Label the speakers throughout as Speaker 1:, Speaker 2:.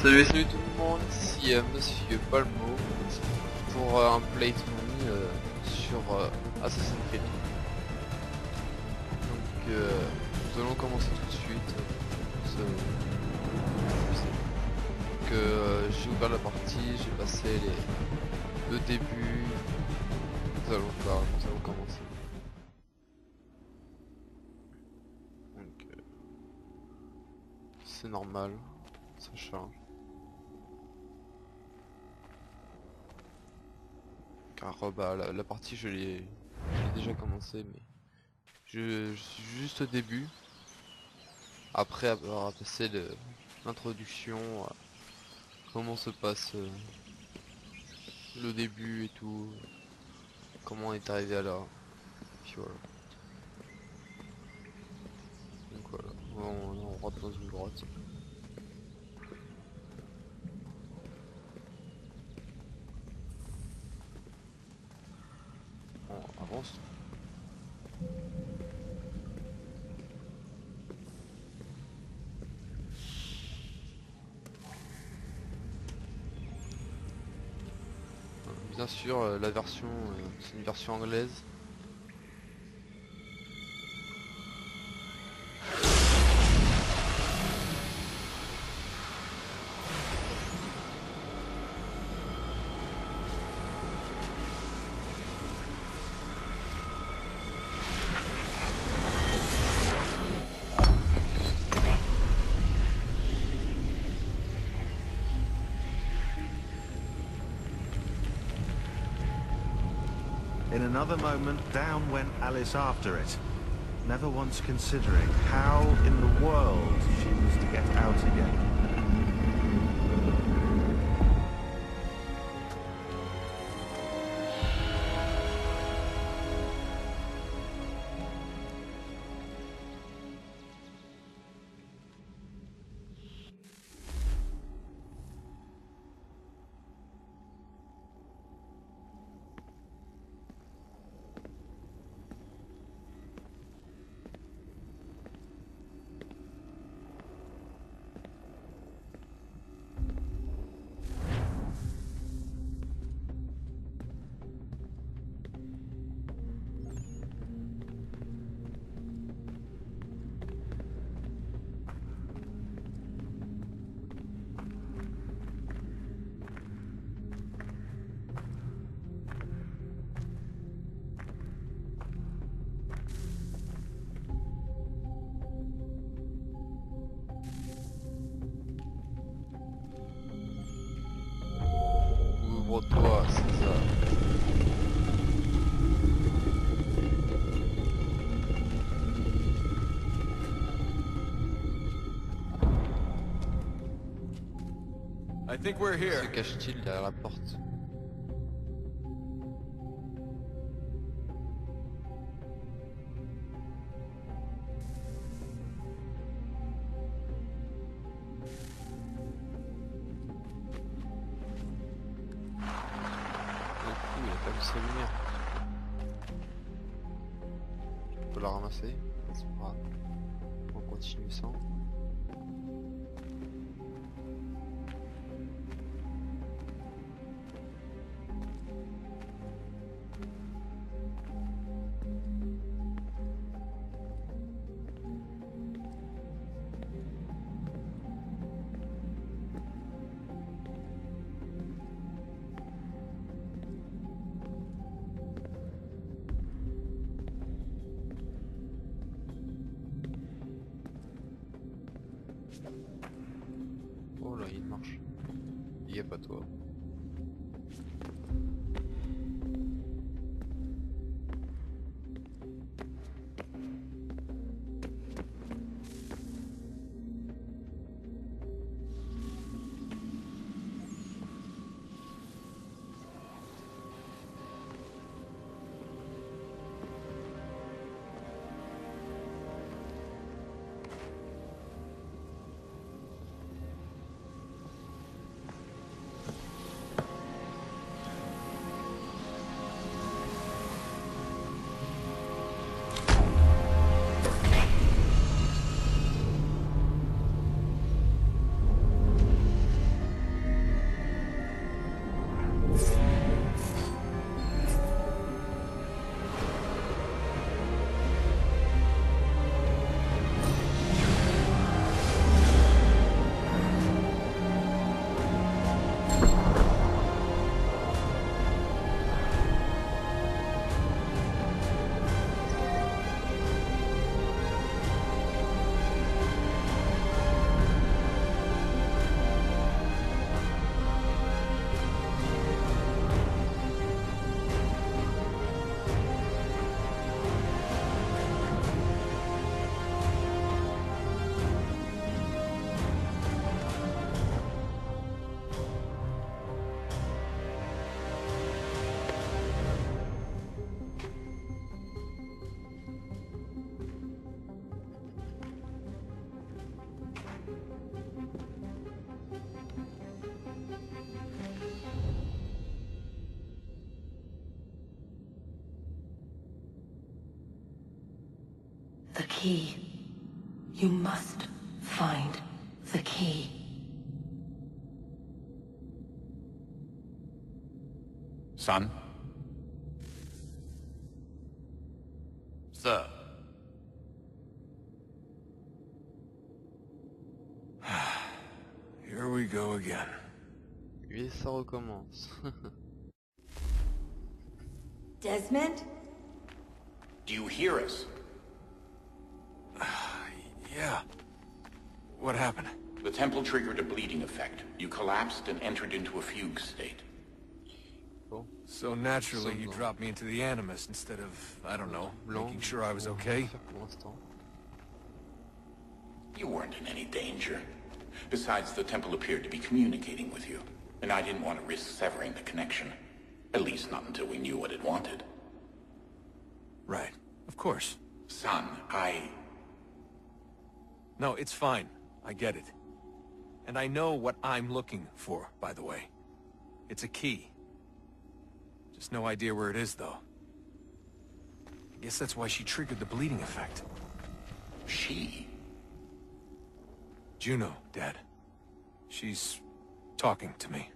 Speaker 1: Salut tout le monde, ici Monsieur Palmo pour un playthrough sur Assassin's Creed. Donc nous allons commencer tout de suite. J'ai ouvert la partie, j'ai passé le début. Nous allons commencer. Donc c'est normal, ça charge. Car la partie je l'ai déjà commencé, mais je suis juste au début. Après avoir passé l'introduction, comment se passe le début et tout, comment on est arrivé à là, puis voilà. Donc voilà, on rentre dans une grotte. On avance. Bien sûr, la version, c'est une version anglaise.
Speaker 2: In another moment, down went Alice after it, never once considering how in the world she was to get out again.
Speaker 1: Ouvre-toi, c'est ça.
Speaker 3: I think we're here.
Speaker 1: Se cache-t-il derrière la porte? Il a pas mis sa lumière. On peut la ramasser, c'est pas grave. On continue sans. Oh là, il marche. Il y a pas toi.
Speaker 4: The key. You must find the key.
Speaker 5: Son? Sir.
Speaker 3: Here we go again.
Speaker 1: Et ça recommence.
Speaker 4: Desmond?
Speaker 5: Do you hear us?
Speaker 3: Yeah. What happened?
Speaker 5: The temple triggered a bleeding effect. You collapsed and entered into a fugue state.
Speaker 1: Bon.
Speaker 3: So naturally, you
Speaker 1: Sombre.
Speaker 3: dropped me into the Animus instead of, I don't know,
Speaker 1: Blanc.
Speaker 3: making sure I was
Speaker 1: On va
Speaker 3: okay?
Speaker 1: faire pour l'instant.
Speaker 5: You weren't in any danger. Besides, the temple appeared to be communicating with you, and I didn't want to risk severing the connection. At least not until we knew what it wanted.
Speaker 3: Right. Of course.
Speaker 5: Son,
Speaker 3: No, it's fine. I get it. And I know what I'm looking for, by the way. It's a key. Just no idea where it is, though. I guess that's why she triggered the bleeding effect.
Speaker 5: She?
Speaker 3: Juno, Dad. She's talking to me.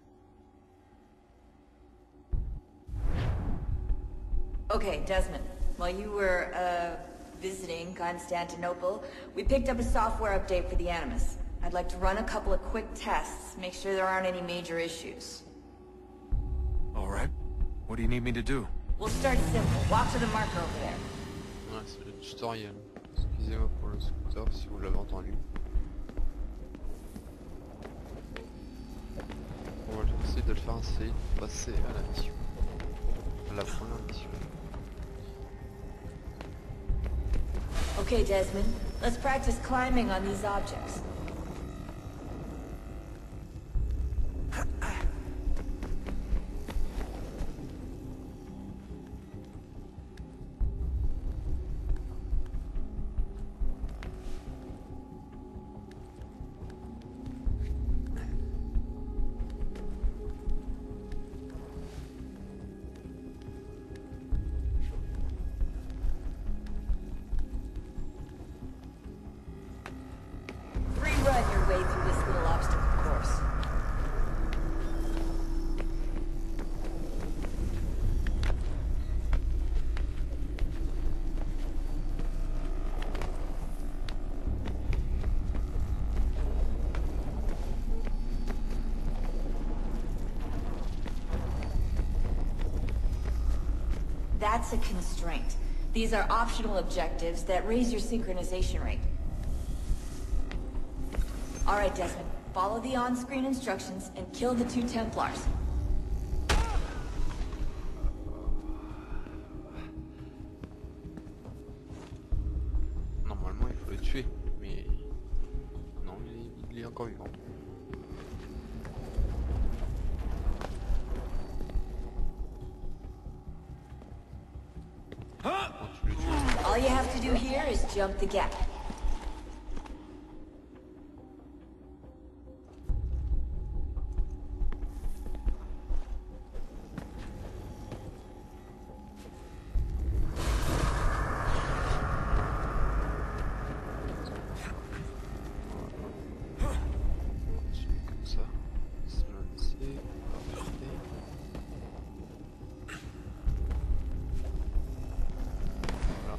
Speaker 6: Okay, Desmond. While you were, visiting Constantinople, we picked up a software update for the Animus. I'd like to run a couple of quick tests, make sure there aren't any major issues.
Speaker 3: All right. What do you need me to do?
Speaker 6: We'll start simple. Walk to the marker over there.
Speaker 1: Ouais, c'est le tutoriel. Excusez-moi pour le scooter si vous l'avez entendu. On va essayer de le faire essayer de passer à la mission. À la première mission.
Speaker 6: Okay, Desmond. Let's practice climbing on these objects. Run your way through this little obstacle course. That's a constraint. These are optional objectives that raise your synchronization rate. All right, Desmond. Follow the on-screen instructions and kill the 2 Templars.
Speaker 1: Normalement, il faut le tuer, mais non, il est encore vivant. Quand tu le tues,
Speaker 6: All you have to do here is jump the gap.
Speaker 1: continue comme ça. Se lancer, parfait. Voilà.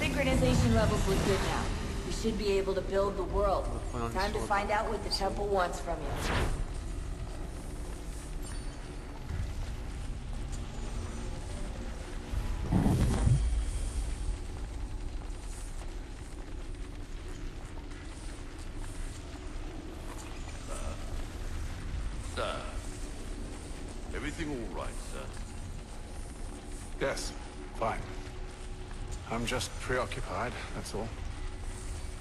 Speaker 6: Synchronization levels look good now. We should be able to build the world.
Speaker 1: Reprenons
Speaker 6: Time to
Speaker 1: l'histoire.
Speaker 6: find out what the temple wants from you.
Speaker 7: Sir. Everything all right, sir?
Speaker 8: Yes, fine. I'm just preoccupied, that's all.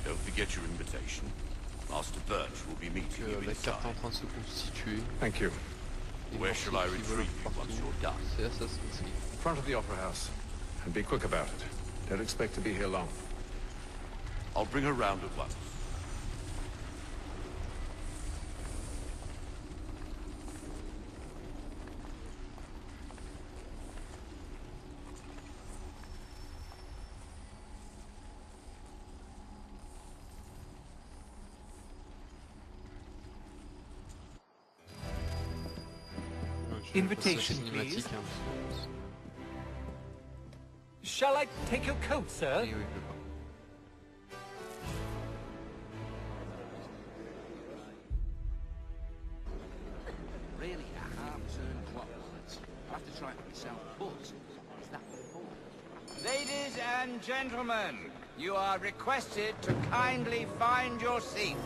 Speaker 7: Don't forget your invitation. Master Birch will be meeting you
Speaker 1: la carte est en
Speaker 7: inside.
Speaker 1: train de se constituer.
Speaker 8: Thank you.
Speaker 1: Et
Speaker 7: Where
Speaker 1: morceaux
Speaker 7: shall I
Speaker 1: qui volent
Speaker 7: retrieve you
Speaker 1: partout.
Speaker 7: once you're done?
Speaker 1: C'est Assassin's Creed.
Speaker 8: In front of the Opera House. And be quick about it. Don't expect to be here long.
Speaker 7: I'll bring her round at once.
Speaker 1: Je vais
Speaker 3: Invitation,
Speaker 1: passer à la cinématique,
Speaker 3: please.
Speaker 1: hein,
Speaker 3: Shall I take your coat, sir?
Speaker 1: parce que- oui, je vois.
Speaker 9: Really a half-turned clock. I have to try it myself, but is that before?
Speaker 10: Ladies and gentlemen, you are requested to kindly find your seats.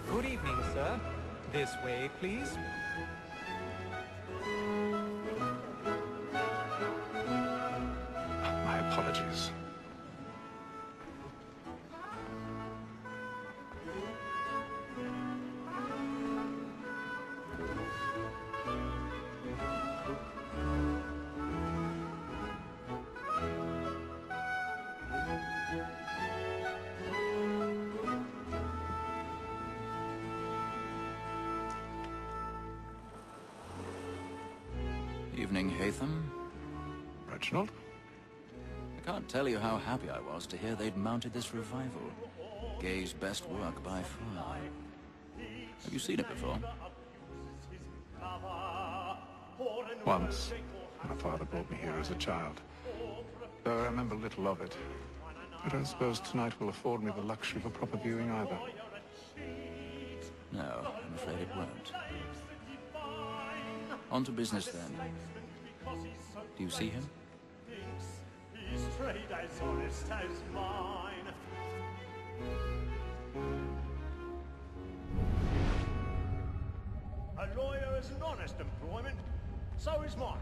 Speaker 3: Good evening, sir. This way, please.
Speaker 8: My apologies.
Speaker 11: Evening, Hatham.
Speaker 8: Reginald?
Speaker 11: I can't tell you how happy I was to hear they'd mounted this revival. Gay's best work by far. Have you seen it before?
Speaker 8: Once. My father brought me here as a child. Though I remember little of it. I don't suppose tonight will afford me the luxury of a proper viewing either.
Speaker 11: No, I'm afraid it won't. On to business then. Do you see him?
Speaker 12: His trade as honest as mine. A lawyer is an honest employment, so is mine.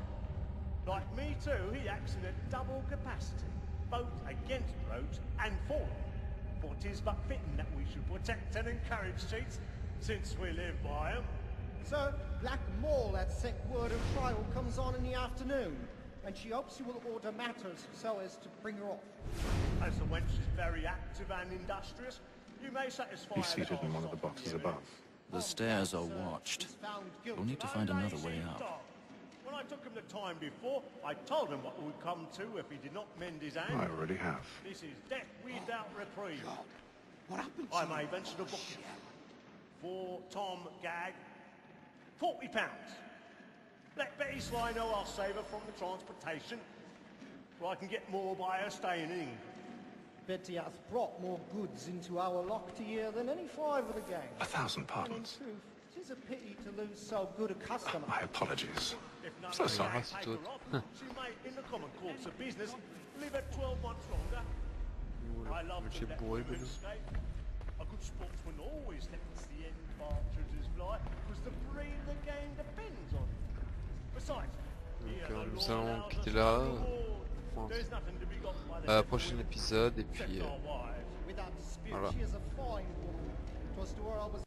Speaker 12: Like me too, he acts in a double capacity, both against roads and for them. For 'tis but fitting that we should protect and encourage cheats, since we live by 'em.
Speaker 13: Sir, Black Mall had sent word of trial comes on in the afternoon, and she hopes you will order matters so as to bring her off.
Speaker 12: As the wench is very active and industrious, you may satisfy
Speaker 8: Be
Speaker 12: her
Speaker 8: seated in one of the
Speaker 12: soft
Speaker 8: boxes
Speaker 12: hearing.
Speaker 8: above.
Speaker 11: The stairs are watched. We'll need to find another way up.
Speaker 12: When I took him the time before, I told him what would come to if he did not mend his hand.
Speaker 8: I already have.
Speaker 12: This is death without reprieve.
Speaker 9: What happened to
Speaker 12: I
Speaker 9: you?
Speaker 12: may venture to book him. For Tom Gag, £40. Let Betty Sly know I'll save her from the transportation, or I can get more by her staying in England.
Speaker 13: Betty hath brought more goods into our lock to year than any five of the gang.
Speaker 8: 1,000
Speaker 13: And in
Speaker 8: pardons.
Speaker 13: truth, 'tis a pity to lose so good a customer.
Speaker 8: My apologies.
Speaker 12: If not,
Speaker 8: So sorry.
Speaker 12: I take her off. She may, in the common course of business, live at 12 months longer. I love to let women escape. A good sportsman always lets the end partridges fly, because the breed of the game depends on it. Besides,
Speaker 1: nous allons quitter là. Prochain épisode et puis
Speaker 13: Without dispute,
Speaker 1: voilà.
Speaker 13: she is a fine woman. 'Twas to her I was